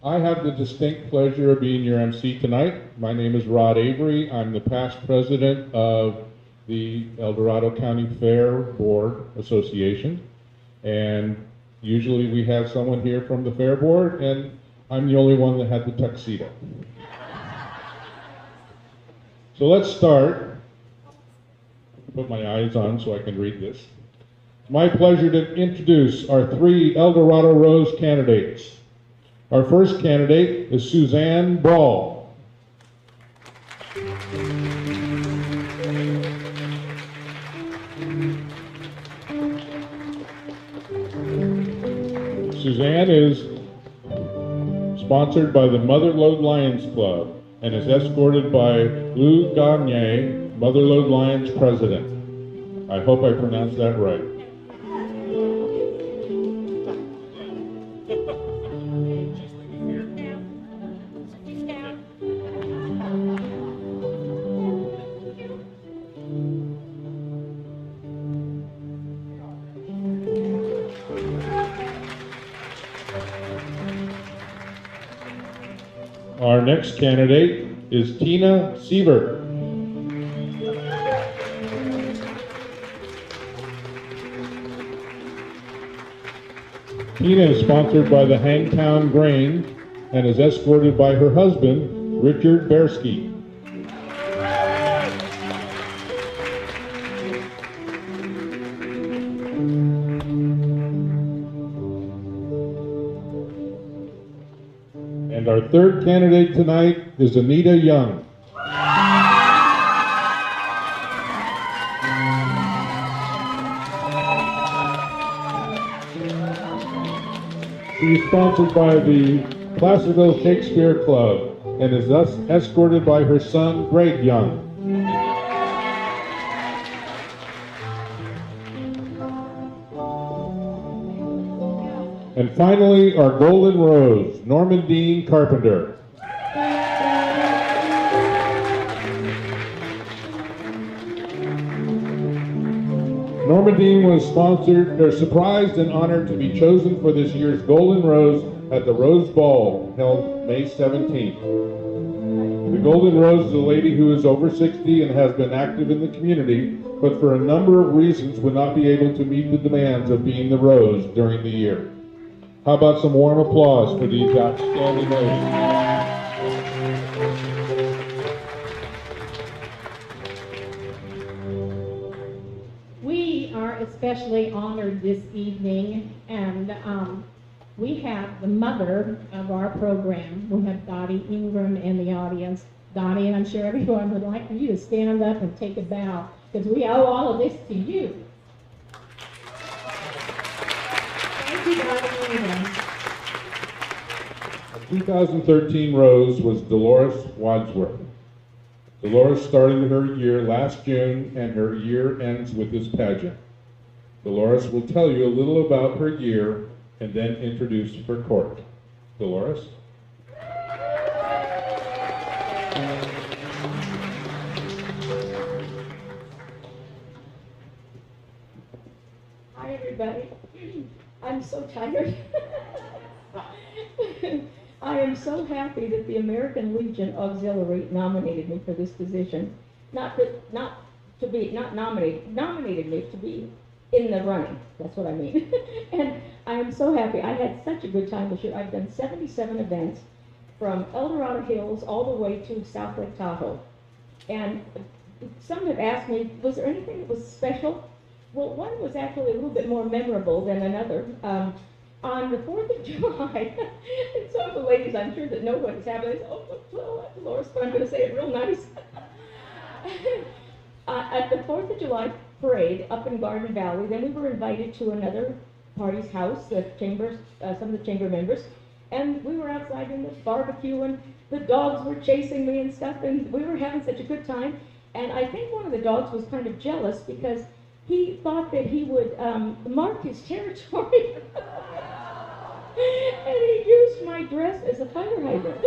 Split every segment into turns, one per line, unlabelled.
I have the distinct pleasure of being your MC tonight. My name is Rod Avery. I'm the past president of the El Dorado County Fair Board Association. And usually we have someone here from the Fair Board, and I'm the only one that had the tuxedo. So let's start. Put my eyes on so I can read this. It's my pleasure to introduce our 3 El Dorado Rose candidates. Our first candidate is Suzanne Ball. Suzanne is sponsored by the Motherlode Lions Club and is escorted by Lou Gagne, Motherlode Lions president. I hope I pronounced that right. Our next candidate is Tina Sievert. Tina is sponsored by the Hangtown Grain and is escorted by her husband, Richard Bersky. And our third candidate tonight is Anita Young. She is sponsored by the Placerville Shakespeare Club and is thus escorted by her son, Greg Young. And finally, our Golden Rose, Norman Dean Carpenter. Norman Dean was surprised and honored to be chosen for this year's Golden Rose at the Rose Ball held May 17th. The Golden Rose is a lady who is over 60 and has been active in the community, but for a number of reasons would not be able to meet the demands of being the Rose during the year. How about some warm applause for these outstanding ladies?
We are especially honored this evening, and we have the mother of our program. We have Dottie Ingram in the audience. Dottie, and I'm sure everyone would like for you to stand up and take a bow, because we owe all of this to you. Thank you, Dottie Ingram.
The 2013 Rose was Dolores Wadsworth. Dolores started her year last June, and her year ends with this pageant. Dolores will tell you a little about her year and then introduce her court. Dolores?
Hi, everybody. I'm so tired. I am so happy that the American Legion Auxiliary nominated me for this position. Nominated me to be in the running. That's what I mean. And I am so happy. I had such a good time this year. I've done 77 events from El Dorado Hills all the way to South Lake Tahoe. And some have asked me, was there anything that was special? Well, one was actually a little bit more memorable than another. On the 4th of July, and some of the ladies, I'm sure that know what is happening, they say, oh, well, Dolores, but I'm going to say it real nice. At the 4th of July parade up in Garden Valley, then we were invited to another party's house, the chambers, some of the chamber members, and we were outside in the barbecue, and the dogs were chasing me and stuff, and we were having such a good time. And I think one of the dogs was kind of jealous because he thought that he would mark his territory. And he used my dress as a fire hydrant.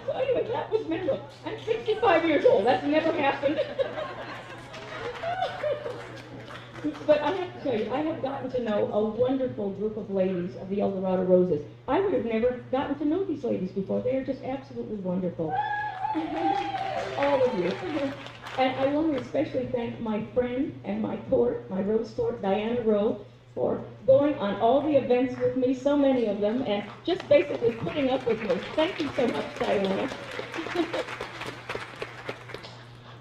So anyway, that was memorable. I'm 65 years old. That's never happened. But I have to tell you, I have gotten to know a wonderful group of ladies of the El Dorado Roses. I would have never gotten to know these ladies before. They are just absolutely wonderful. All of you. And I want to especially thank my friend and my court, my rose court, Diana Rowe, for going on all the events with me, so many of them, and just basically putting up with me. Thank you so much, Diana.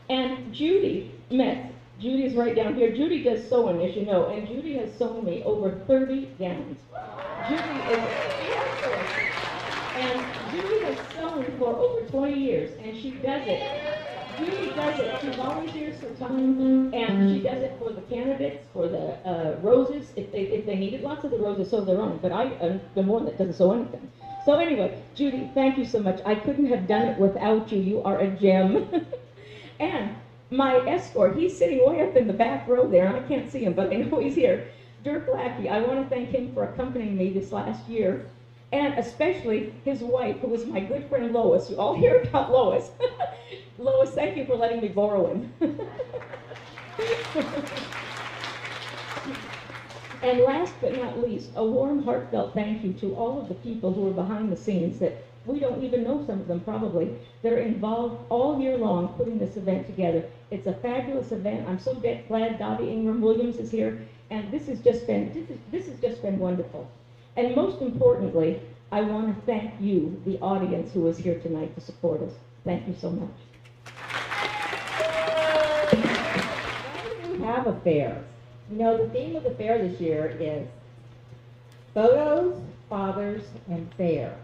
And Judy Metz. Judy is right down here. Judy does sewing, as you know, and Judy has sewn me over 30 gowns. Judy is excellent. And Judy has sewn for over 20 years, and she does it. Judy does it. She volunteers her time, and she does it for the candidates, for the roses, if they needed. Lots of the roses sew their own, but I am the one that doesn't sew anything. So anyway, Judy, thank you so much. I couldn't have done it without you. You are a gem. And my escort, he's sitting way up in the back row there, and I can't see him, but I know he's here. Dirk Lackey, I want to thank him for accompanying me this last year, and especially his wife, who was my good friend Lois. You all hear about Lois. Lois, thank you for letting me borrow him. And last but not least, a warm, heartfelt thank you to all of the people who are behind the scenes that we don't even know, some of them probably, that are involved all year long putting this event together. It's a fabulous event. I'm so glad Dottie Ingram Williams is here, and this has just been wonderful. And most importantly, I want to thank you, the audience who is here tonight to support us. Thank you so much.
We have a fair. You know, the theme of the fair this year is photos, fathers, and fair.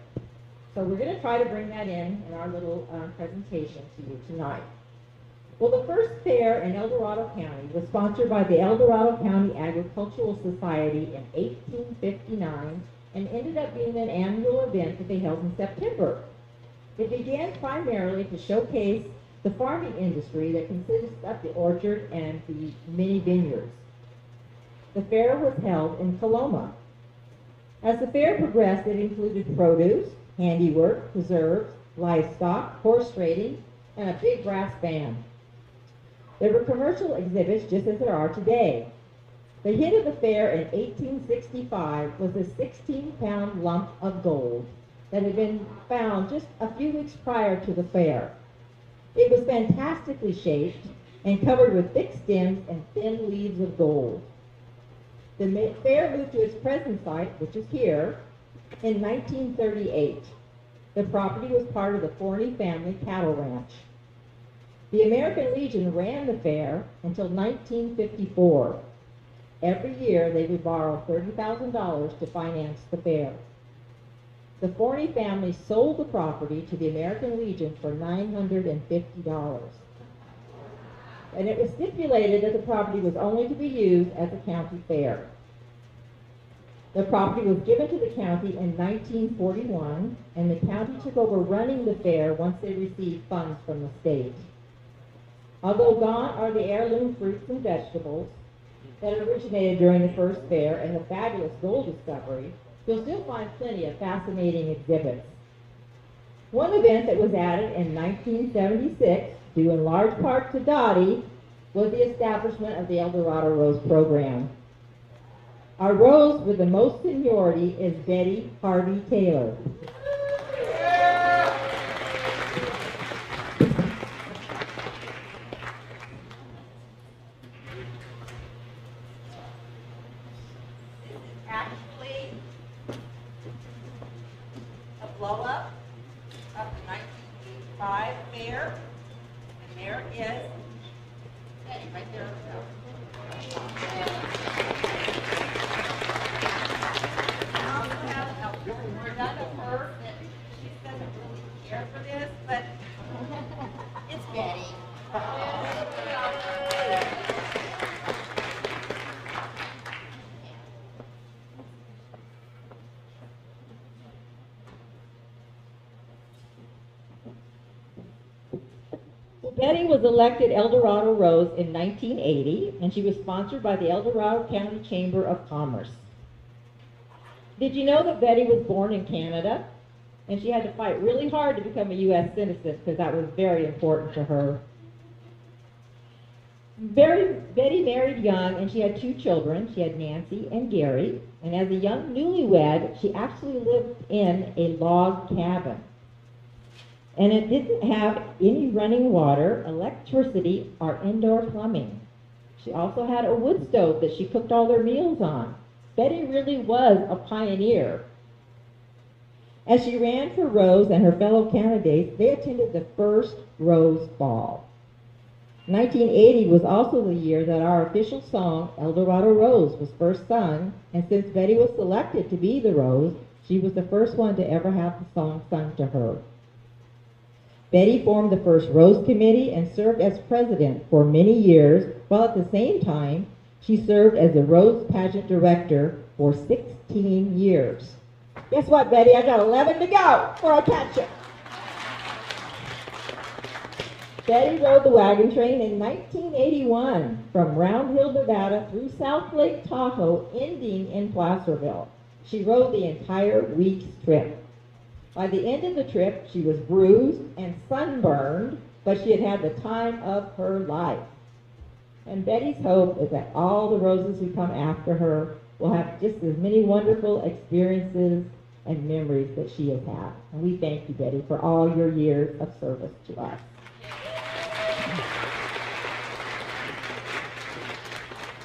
So we're going to try to bring that in our little presentation to you tonight. Well, the first fair in El Dorado County was sponsored by the El Dorado County Agricultural Society in 1859 and ended up being an annual event that they held in September. It began primarily to showcase the farming industry that consists of the orchard and the mini vineyards. The fair was held in Coloma. As the fair progressed, it included produce, handiwork, preserves, livestock, horse trading, and a big brass band. There were commercial exhibits just as there are today. The hit of the fair in 1865 was a 16-pound lump of gold that had been found just a few weeks prior to the fair. It was fantastically shaped and covered with thick stems and thin leaves of gold. The fair moved to its present site, which is here, in 1938. The property was part of the Forney family cattle ranch. The American Legion ran the fair until 1954. Every year they would borrow $30,000 to finance the fair. The Forney family sold the property to the American Legion for $950. And it was stipulated that the property was only to be used as a county fair. The property was given to the county in 1941, and the county took over running the fair once they received funds from the state. Although gone are the heirloom fruits and vegetables that originated during the first fair and the fabulous gold discovery, you'll still find plenty of fascinating exhibits. One event that was added in 1976, due in large part to Dottie, was the establishment of the El Dorado Rose program. Our rose with the most seniority is Betty Harvey Taylor.
Actually a blow-up of the 1985 fair, and there is Betty right there herself. I also have a done of her that she doesn't really care for this, but it's Betty.
Betty was elected El Dorado Rose in 1980, and she was sponsored by the El Dorado County Chamber of Commerce. Did you know that Betty was born in Canada? And she had to fight really hard to become a U.S. citizen because that was very important to her. Betty married young, and she had 2 children. She had Nancy and Gary. And as a young newlywed, she actually lived in a log cabin. And it didn't have any running water, electricity, or indoor plumbing. She also had a wood stove that she cooked all their meals on. Betty really was a pioneer. As she ran for Rose and her fellow candidates, they attended the first Rose Ball. 1980 was also the year that our official song, El Dorado Rose, was first sung, and since Betty was selected to be the Rose, she was the first one to ever have the song sung to her. Betty formed the first Rose Committee and served as president for many years, while at the same time, she served as the Rose Pageant director for 16 years. Guess what, Betty? I got 11 to go before I catch you. Betty rode the wagon train in 1981 from Round Hill, Nevada through South Lake Tahoe, ending in Placerville. She rode the entire week's trip. By the end of the trip, she was bruised and sunburned, but she had had the time of her life. And Betty's hope is that all the Roses who come after her will have just as many wonderful experiences and memories that she has had. And we thank you, Betty, for all your years of service to us.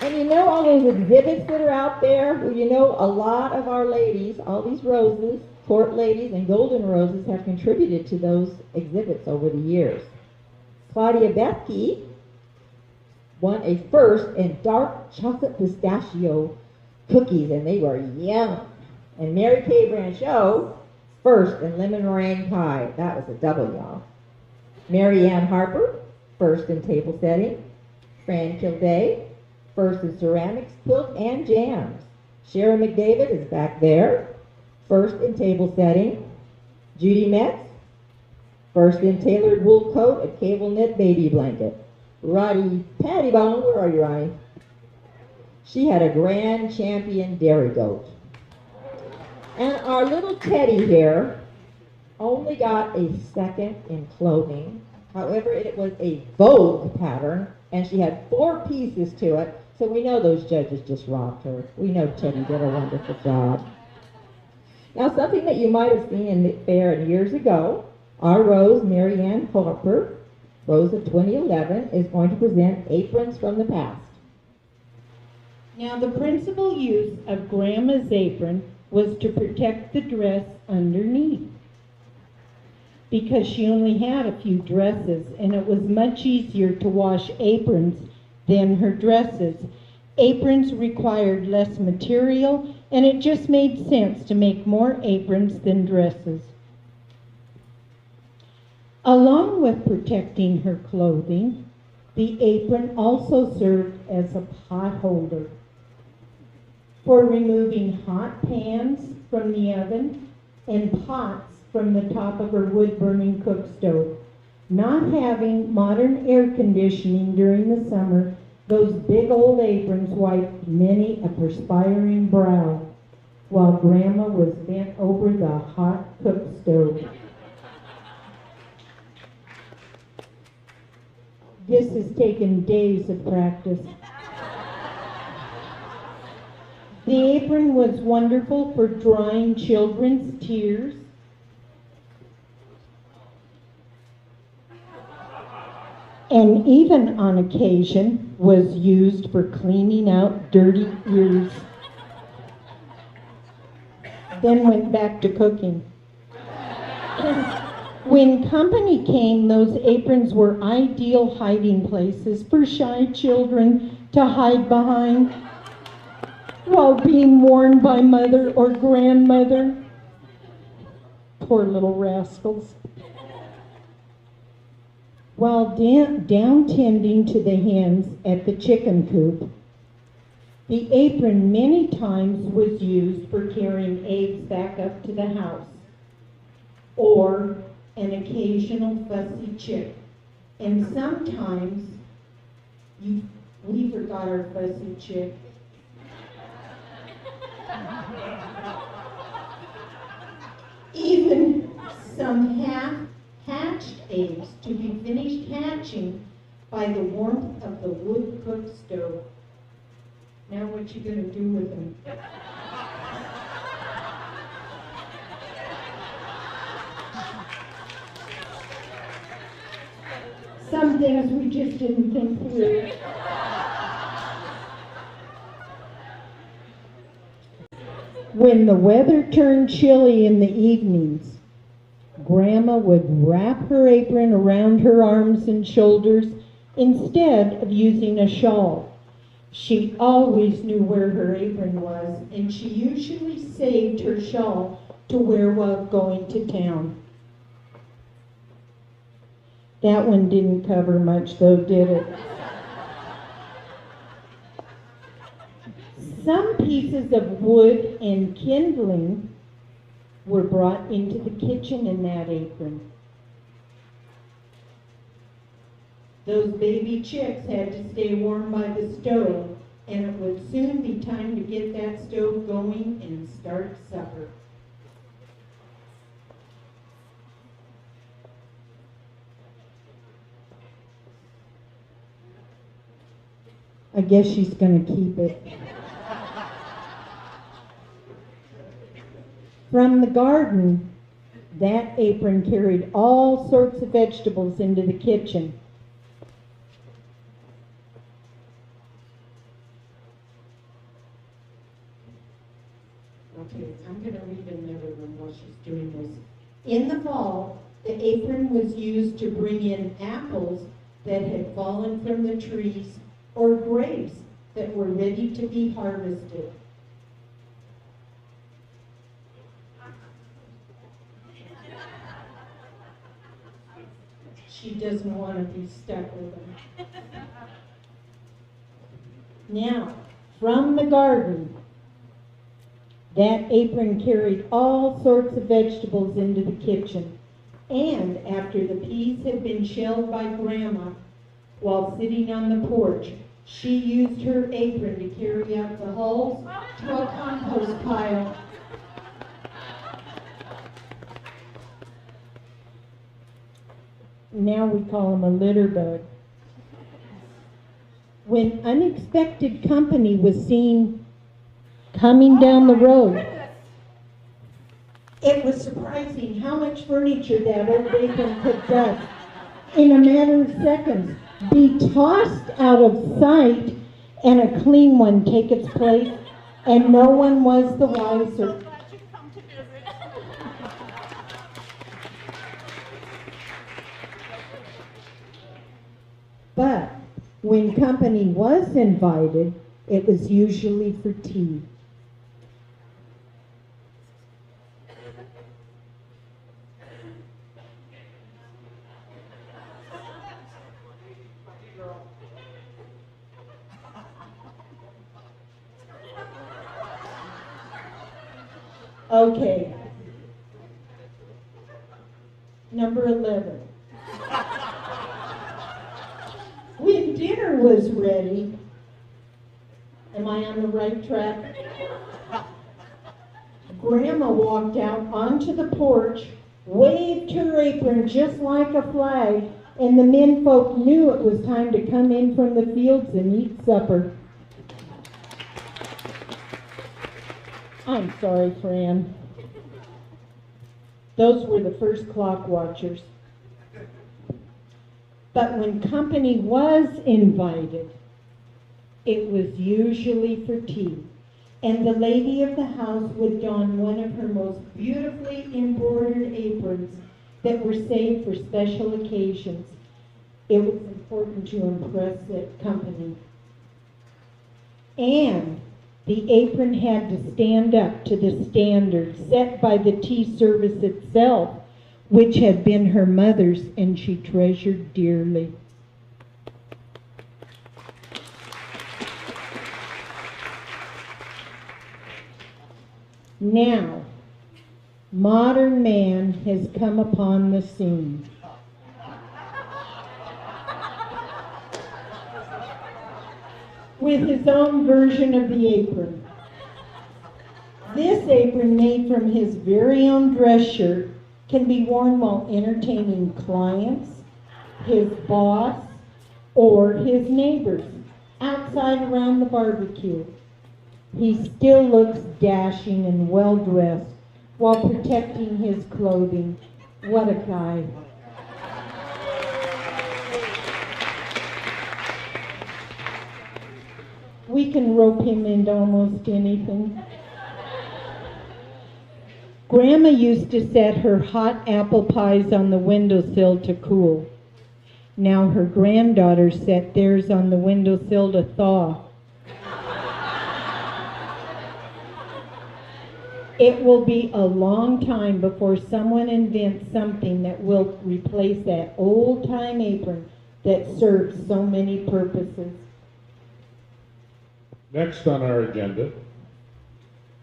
And you know all those exhibits that are out there? Well, you know a lot of our ladies, all these roses, court ladies and golden roses, have contributed to those exhibits over the years. Claudia Bethke won a first in dark chocolate pistachio cookies, and they were yum. And Mary Kay Branchot, first in lemon meringue pie. That was a double yum. Mary Ann Harper, first in table setting. Fran Kilday, first in ceramics, quilt, and jams. Sharon McDavid is back there, first in table setting. Judy Metz, first in tailored wool coat and cable knit baby blanket. Roddy Pattybone, where are you, Ronnie? She had a grand champion dairy goat. And our little Teddy here only got a second in clothing. However, it was a Vogue pattern, and she had 4 pieces to it, so we know those judges just robbed her. We know Teddy did a wonderful job. Now, something that you might have seen in the fair years ago, our Rose, Mary Ann Harper, Rose of 2011, is going to present Aprons from the Past.
Now, the principal use of Grandma's apron was to protect the dress underneath, because she only had a few dresses, and it was much easier to wash aprons than her dresses. Aprons required less material, and it just made sense to make more aprons than dresses. Along with protecting her clothing, the apron also served as a pot holder for removing hot pans from the oven and pots from the top of her wood-burning cook stove. Not having modern air conditioning during the summer, those big old aprons wiped many a perspiring brow while Grandma was bent over the hot cook stove. This has taken days of practice. The apron was wonderful for drying children's tears. And even on occasion was used for cleaning out dirty ears. Then went back to cooking. When company came, those aprons were ideal hiding places for shy children to hide behind while being worn by mother or grandmother. Poor little rascals. While down tending to the hens at the chicken coop, the apron many times was used for carrying eggs back up to the house, or an occasional fussy chick. And sometimes we forgot our fussy chick. Even some half-hatched eggs to be finished hatching by the warmth of the wood-cooked stove. Now what you gonna do with them? Some things we just didn't think through. When the weather turned chilly in the evenings, Grandma would wrap her apron around her arms and shoulders instead of using a shawl. She always knew where her apron was, and she usually saved her shawl to wear while going to town. That one didn't cover much though, did it? Some pieces of wood and kindling were brought into the kitchen in that apron. Those baby chicks had to stay warm by the stove, and it would soon be time to get that stove going and start supper. I guess she's gonna keep it. From the garden, that apron carried all sorts of vegetables into the kitchen. Okay, I'm gonna read in the other room while she's doing this. In the fall, the apron was used to bring in apples that had fallen from the trees or grapes that were ready to be harvested. She doesn't want to be stuck with them. Now, from the garden, that apron carried all sorts of vegetables into the kitchen. And after the peas had been shelled by Grandma while sitting on the porch, she used her apron to carry out the hulls to a compost pile. Now we call him a litter bug. When unexpected company was seen coming down the road, it was surprising how much furniture that old apron could dust in a matter of seconds, be tossed out of sight, and a clean one take its place, and no one was the wiser. But when company was invited, it was usually for tea. Okay. Number 11. When dinner was ready, am I on the right track? Grandma walked out onto the porch, waved her apron just like a flag, and the men folk knew it was time to come in from the fields and eat supper. I'm sorry, Fran. Those were the first clock watchers. But when company was invited, it was usually for tea. And the lady of the house would don one of her most beautifully embroidered aprons that were saved for special occasions. It was important to impress the company. And the apron had to stand up to the standard set by the tea service itself, which had been her mother's and she treasured dearly. Now, modern man has come upon the scene. With his own version of the apron. This apron, made from his very own dress shirt, can be worn while entertaining clients, his boss,
or his neighbors outside around the barbecue. He still looks dashing and well-dressed while protecting his clothing. What a guy. We can rope him into almost anything. Grandma used to set her hot apple pies on the windowsill to cool. Now her granddaughters set theirs on the windowsill to thaw. It will be a long time before someone invents something that will replace that old-time apron that serves so many purposes.
Next on our agenda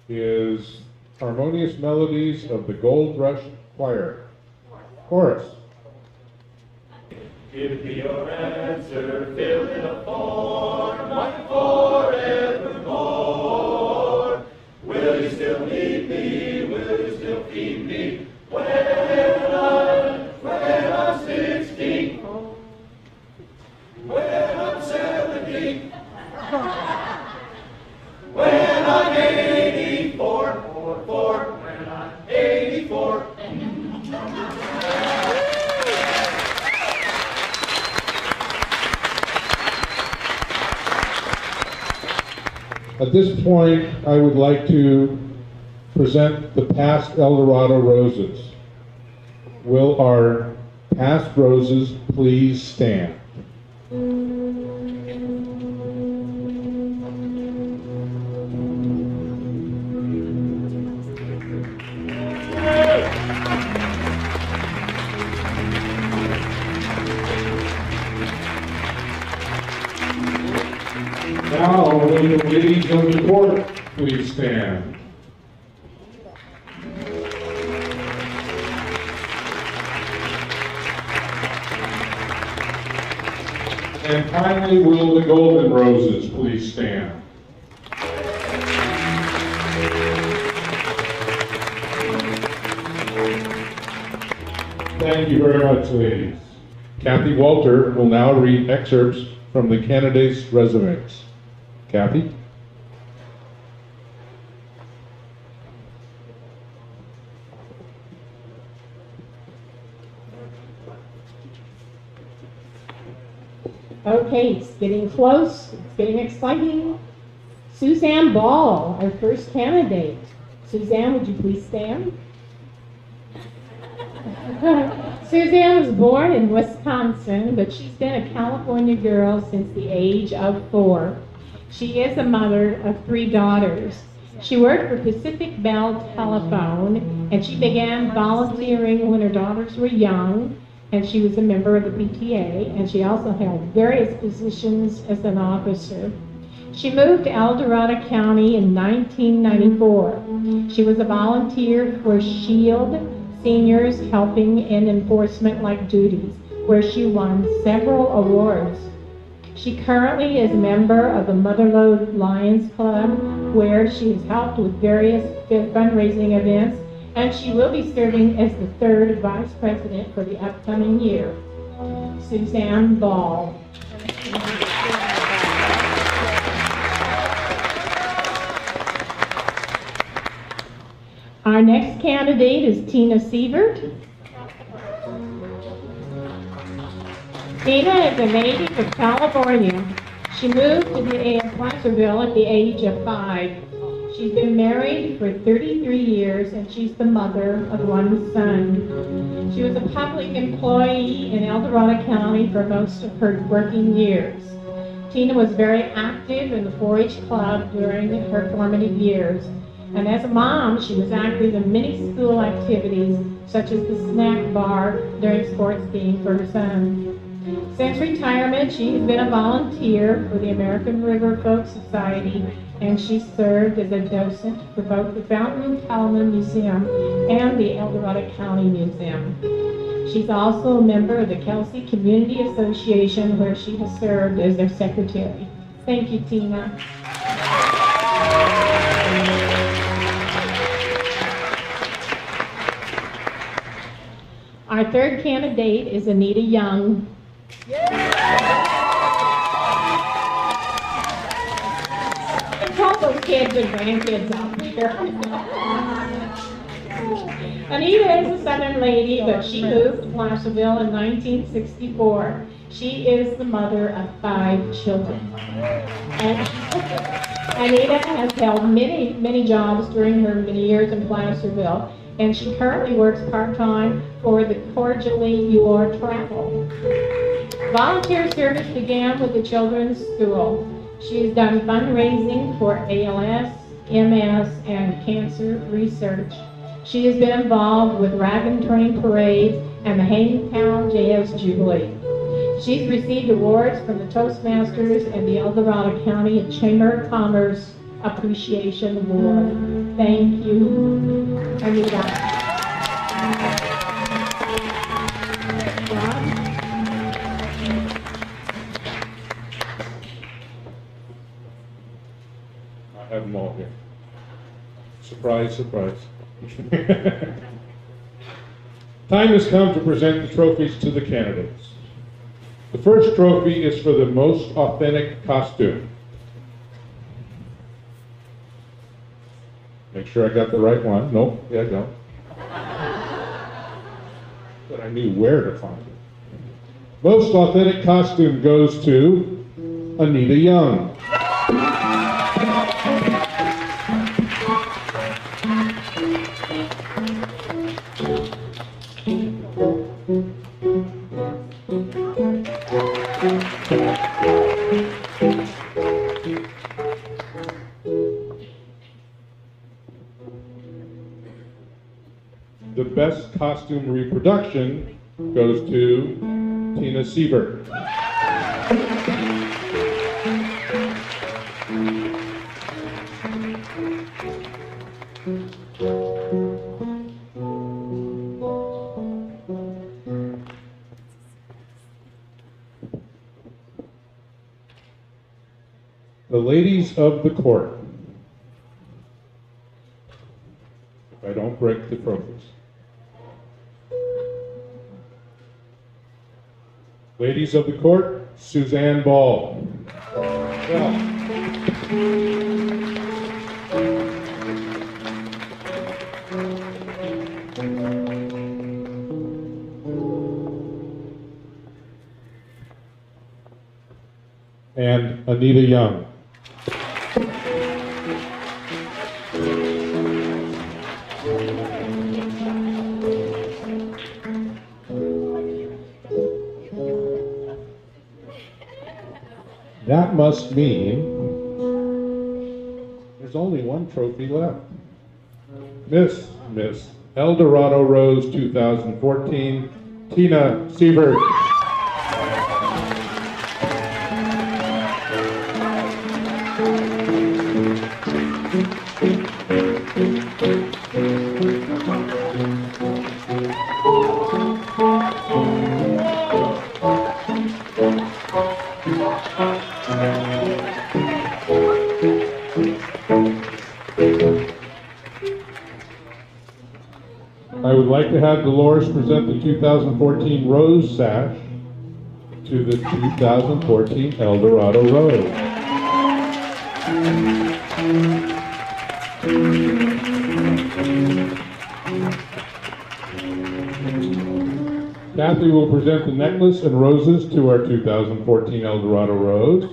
is Harmonious Melodies of the Gold Rush Choir. Chorus.
Give me your answer, fill in a form, one forevermore. Will you still need me? Will you still feed me? When I'm 16, when I'm 17, when I'm 84, when I'm 84.
At this point, I would like to present the past El Dorado Roses. Will our past roses please stand? Now, will the ladies of the court please stand? And finally, will the golden roses please stand? Thank you very much, ladies. Kathy Walter will now read excerpts from the candidates' resumes. Kathy?
Okay, it's getting close, it's getting exciting. Suzanne Ball, our first candidate. Suzanne, would you please stand? Suzanne was born in Wisconsin, but she's been a California girl since the age of 4. She is a mother of 3 daughters. She worked for Pacific Bell Telephone, and she began volunteering when her daughters were young, and she was a member of the PTA, and she also held various positions as an officer. She moved to El Dorado County in 1994. She was a volunteer for SHIELD, Seniors Helping in Enforcement-like Duties, where she won several awards. She currently is a member of the Motherlode Lions Club, where she has helped with various fundraising events, and she will be serving as the 3rd Vice President for the upcoming year. Suzanne Ball. Our next candidate is Tina Sievert. Tina is a native of California. She moved to Placerville at the age of 5. She's been married for 33 years, and she's the mother of 1 son. She was a public employee in El Dorado County for most of her working years. Tina was very active in the 4-H club during her formative years. And as a mom, she was active in many school activities, such as the snack bar during sports games for her son. Since retirement, she has been a volunteer for the American River Folk Society, and she served as a docent for both the Fountain and Talman Museum and the El Dorado County Museum. She's also a member of the Kelsey Community Association, where she has served as their secretary. Thank you, Tina. Our 3rd candidate is Anita Young. kids and grandkids out there. Anita is a Southern lady, but she moved to Placerville in 1964. She is the mother of 5 children. And Anita has held many jobs during her many years in Placerville, and she currently works part-time for the Cordially Your Travel. Volunteer service began with the Children's School. She's done fundraising for ALS, MS, and cancer research. She has been involved with Rag & Train parades and the Hangtown Jazz Jubilee. She's received awards from the Toastmasters and the El Dorado County Chamber of Commerce Appreciation Award. Thank you, Anita.
I have them all here. Surprise, surprise. Time has come to present the trophies to the candidates. The first trophy is for the most authentic costume. Make sure I got the right one. Nope, yeah, I don't. But I knew where to find it. Most authentic costume goes to Anita Young. The best costume reproduction goes to Tina Siebert. The ladies of the court. If I don't break the trophies. Ladies of the court, Suzanne Ball. And Anita Young. That must mean there's only one trophy left. Miss El Dorado Rose 2014, Tina Siebert. I would like to have Dolores present the 2014 Rose Sash to the 2014 El Dorado Rose. Kathy will present the necklace and roses to our 2014 El Dorado Rose.